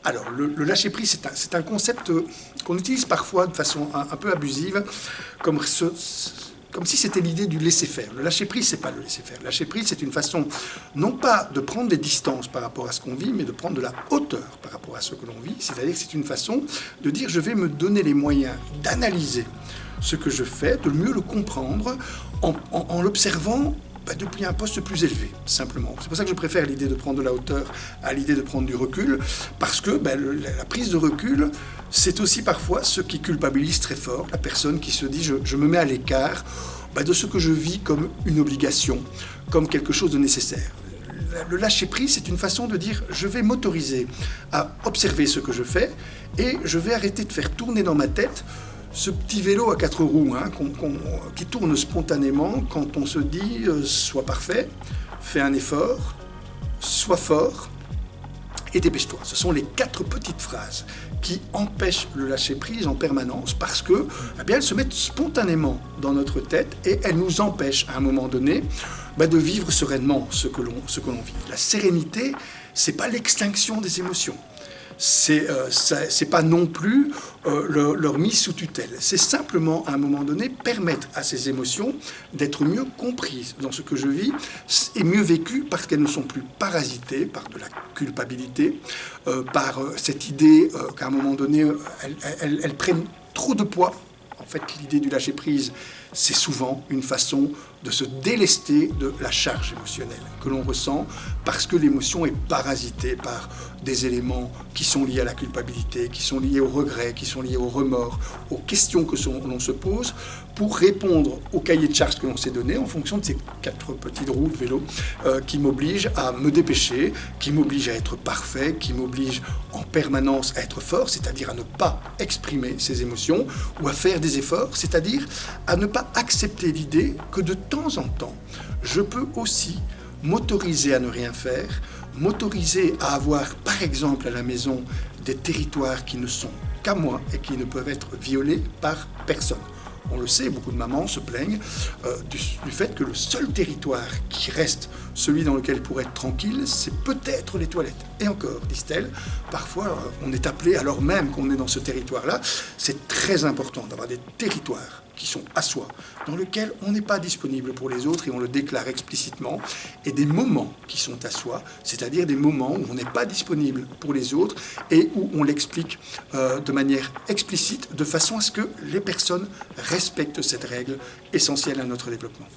Alors, le lâcher-prise, c'est un concept qu'on utilise parfois de façon un peu abusive, comme si c'était l'idée du laisser-faire. Le lâcher-prise, c'est pas le laisser-faire. Le lâcher-prise, c'est une façon, non pas de prendre des distances par rapport à ce qu'on vit, mais de prendre de la hauteur par rapport à ce que l'on vit. C'est-à-dire que c'est une façon de dire, je vais me donner les moyens d'analyser ce que je fais, de mieux le comprendre, en l'observant depuis un poste plus élevé, simplement. C'est pour ça que je préfère l'idée de prendre de la hauteur à l'idée de prendre du recul, parce que la prise de recul, c'est aussi parfois ce qui culpabilise très fort la personne qui se dit je me mets à l'écart de ce que je vis comme une obligation, comme quelque chose de nécessaire. Le lâcher-prise, c'est une façon de dire je vais m'autoriser à observer ce que je fais et je vais arrêter de faire tourner dans ma tête ce petit vélo à 4 roues qui tourne spontanément quand on se dit sois parfait, fais un effort, sois fort et dépêche-toi. Ce sont les 4 petites phrases qui empêchent le lâcher-prise en permanence parce que, elles se mettent spontanément dans notre tête et elles nous empêchent à un moment donné de vivre sereinement ce que l'on vit. La sérénité, c'est pas l'extinction des émotions. C'est pas non plus leur mise sous tutelle. C'est simplement, à un moment donné, permettre à ces émotions d'être mieux comprises dans ce que je vis et mieux vécues parce qu'elles ne sont plus parasitées par de la culpabilité, par cette idée qu'à un moment donné, elles prennent trop de poids. En fait, l'idée du lâcher-prise, c'est souvent une façon de se délester de la charge émotionnelle que l'on ressent parce que l'émotion est parasitée par des éléments qui sont liés à la culpabilité, qui sont liés au regret, qui sont liés au remords, aux questions que l'on se pose pour répondre au cahier de charges que l'on s'est donné en fonction de ces 4 petites roues de vélo qui m'obligent à me dépêcher, qui m'obligent à être parfait, qui m'obligent en permanence à être fort, c'est-à-dire à ne pas exprimer ses émotions ou à faire des efforts, c'est-à-dire à ne pas accepter l'idée que de temps en temps, je peux aussi m'autoriser à ne rien faire, m'autoriser à avoir, par exemple, à la maison, des territoires qui ne sont qu'à moi et qui ne peuvent être violés par personne. On le sait, beaucoup de mamans se plaignent du fait que le seul territoire qui reste, celui dans lequel pour être tranquille, c'est peut-être les toilettes. Et encore, disent-elles, parfois on est appelé, alors même qu'on est dans ce territoire-là, c'est très important d'avoir des territoires qui sont à soi, dans lesquels on n'est pas disponible pour les autres et on le déclare explicitement, et des moments qui sont à soi, c'est-à-dire des moments où on n'est pas disponible pour les autres et où on l'explique de manière explicite, de façon à ce que les personnes respectent cette règle essentielle à notre développement.